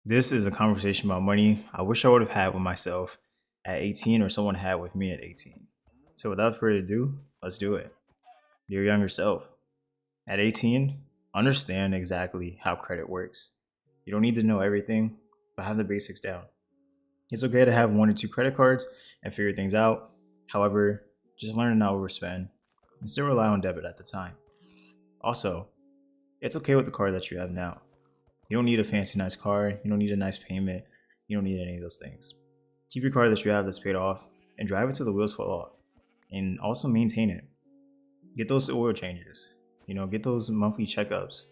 This is a conversation about money I wish I would have had with myself at 18 or someone had with me at 18. So without further ado, let's do it. Dear younger self, at 18, understand exactly how credit works. You don't need to know everything, but have the basics down. It's okay to have one or two credit cards and figure things out. However, just learn to not overspend and still rely on debit at the time. Also, it's okay with the card that you have now. You don't need a fancy nice car, you don't need a nice payment, you don't need any of those things. Keep your car that you have that's paid off and drive it till the wheels fall off. And also maintain it. Get those oil changes, get those monthly checkups,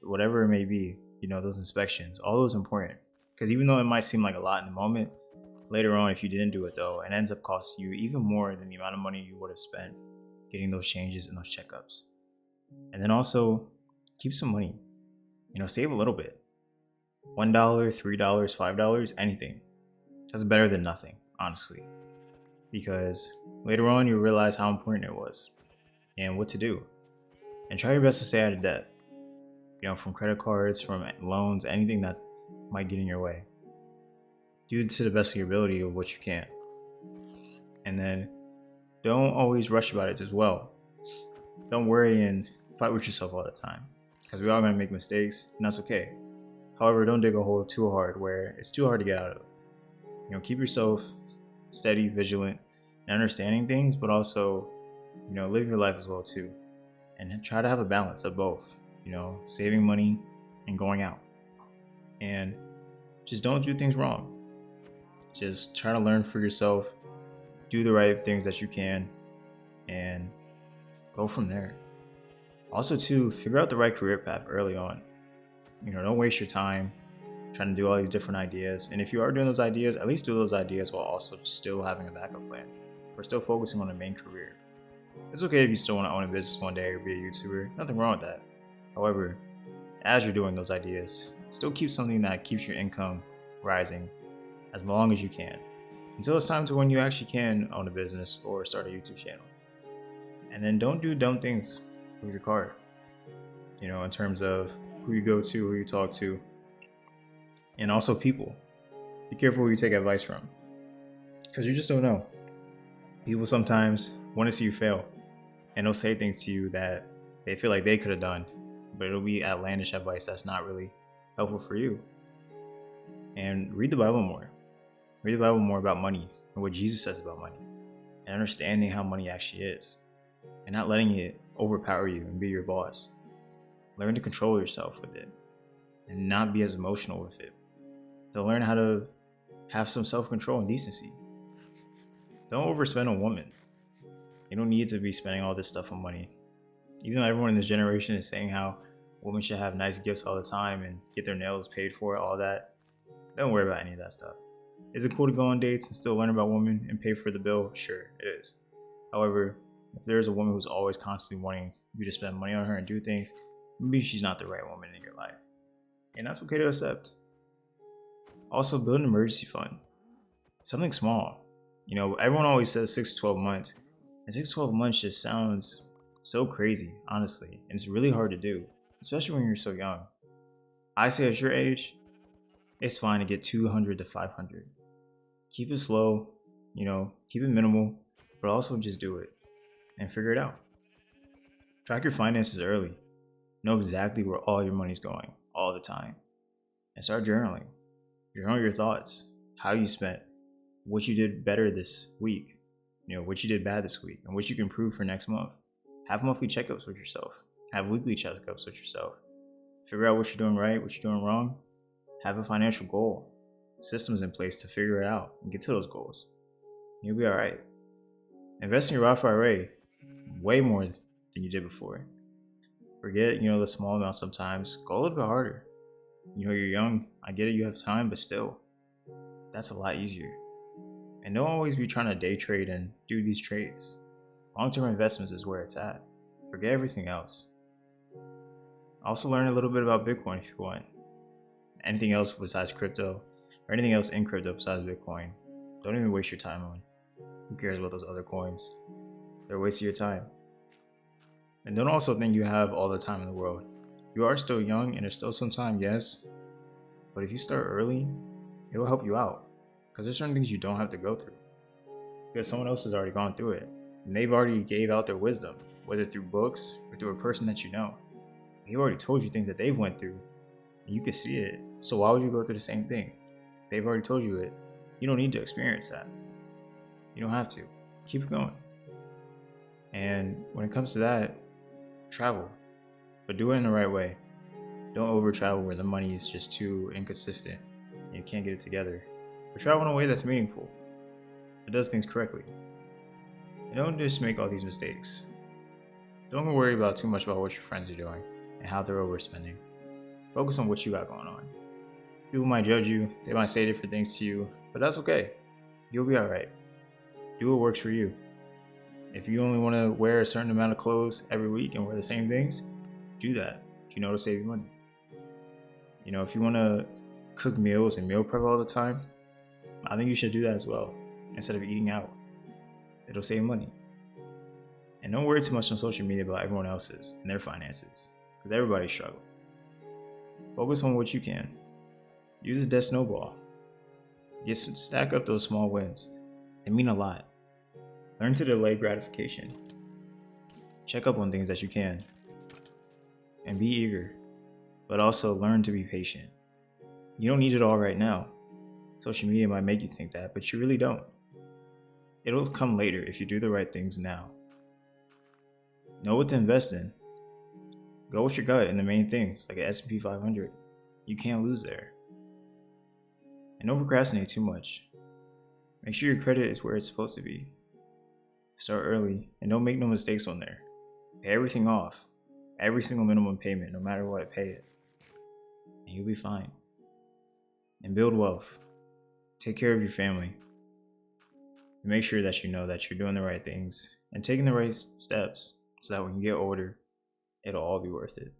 whatever it may be, those inspections, all those important. Because even though it might seem like a lot in the moment, later on, if you didn't do it though, it ends up costing you even more than the amount of money you would have spent getting those changes and those checkups. And then also keep some money, save a little bit. $1, $3, $5, anything. That's better than nothing, honestly. Because later on you'll realize how important it was and what to do. And try your best to stay out of debt. From credit cards, from loans, anything that might get in your way. Do it to the best of your ability of what you can. And then don't always rush about it as well. Don't worry and fight with yourself all the time. Because we're all going to make mistakes, and that's okay. However, don't dig a hole too hard where it's too hard to get out of. Keep yourself steady, vigilant, and understanding things, but also, live your life as well too. And try to have a balance of both, saving money and going out. And just don't do things wrong. Just try to learn for yourself, do the right things that you can, and go from there. Also, too, figure out the right career path early on. Don't waste your time trying to do all these different ideas. And if you are doing those ideas, at least do those ideas while also still having a backup plan. We're still focusing on a main career. It's okay if you still want to own a business one day or be a YouTuber. Nothing wrong with that. However, as you're doing those ideas, still keep something that keeps your income rising as long as you can until it's time to when you actually can own a business or start a YouTube channel. And then don't do dumb things with your card, in terms of who you go to, who you talk to, and also people. Be careful who you take advice from, because you just don't know. People sometimes want to see you fail, and they'll say things to you that they feel like they could have done, but it'll be outlandish advice that's not really helpful for you. And read the Bible more. Read the Bible more about money and what Jesus says about money, and understanding how money actually is, and not letting it overpower you and be your boss. Learn to control yourself with it and not be as emotional with it. To learn how to have some self-control and decency. Don't overspend on women. You don't need to be spending all this stuff on money. Even though everyone in this generation is saying how women should have nice gifts all the time and get their nails paid for, all that, don't worry about any of that stuff. Is it cool to go on dates and still learn about women and pay for the bill? Sure, it is. However, if there's a woman who's always constantly wanting you to spend money on her and do things, maybe she's not the right woman in your life. And that's okay to accept. Also, build an emergency fund. Something small. Everyone always says 6 to 12 months. And 6 to 12 months just sounds so crazy, honestly. And it's really hard to do, especially when you're so young. I say at your age, it's fine to get 200 to 500. Keep it slow, keep it minimal, but also just do it and figure it out. Track your finances early. Know exactly where all your money's going all the time. And start journaling. Journal your thoughts, how you spent, what you did better this week, what you did bad this week, and what you can improve for next month. Have monthly checkups with yourself. Have weekly checkups with yourself. Figure out what you're doing right, what you're doing wrong. Have a financial goal, systems in place to figure it out and get to those goals. You'll be all right. Invest in your Roth IRA way more than you did before. Forget, the small amounts sometimes. Go a little bit harder. You're young. I get it, you have time, but still, that's a lot easier. And don't always be trying to day trade and do these trades. Long-term investments is where it's at. Forget everything else. Also learn a little bit about Bitcoin if you want. Anything else besides crypto, or anything else in crypto besides Bitcoin, don't even waste your time on. Who cares about those other coins? They're a waste of your time. And don't also think you have all the time in the world. You are still young and there's still some time, yes, But if you start early, it'll help you out. Because there's certain things you don't have to go through. Because someone else has already gone through it. And they've already gave out their wisdom, whether through books or through a person that you know. They've already told you things that they've went through. And you can see it. So why would you go through the same thing? They've already told you it. You don't need to experience that. You don't have to. Keep it going. And when it comes to that, travel. But do it in the right way. Don't over travel where the money is just too inconsistent and you can't get it together. But travel in a way that's meaningful. It does things correctly. And don't just make all these mistakes. Don't worry about too much about what your friends are doing and how they're overspending. Focus on what you got going on. People might judge you, they might say different things to you, but that's okay. You'll be alright. Do what works for you. If you only want to wear a certain amount of clothes every week and wear the same things, do that. It'll save you money. If you want to cook meals and meal prep all the time, I think you should do that as well, instead of eating out. It'll save money. And don't worry too much on social media about everyone else's and their finances, because everybody's struggling. Focus on what you can. Use a debt snowball. Stack up those small wins. They mean a lot. Learn to delay gratification. Check up on things that you can. And be eager, but also learn to be patient. You don't need it all right now. Social media might make you think that, but you really don't. It'll come later if you do the right things now. Know what to invest in. Go with your gut in the main things, like an S&P 500. You can't lose there. And don't procrastinate too much. Make sure your credit is where it's supposed to be. Start early and don't make no mistakes on there. Pay everything off. Every single minimum payment, no matter what, pay it. And you'll be fine. And build wealth. Take care of your family. And make sure that you know that you're doing the right things and taking the right steps so that when you get older, it'll all be worth it.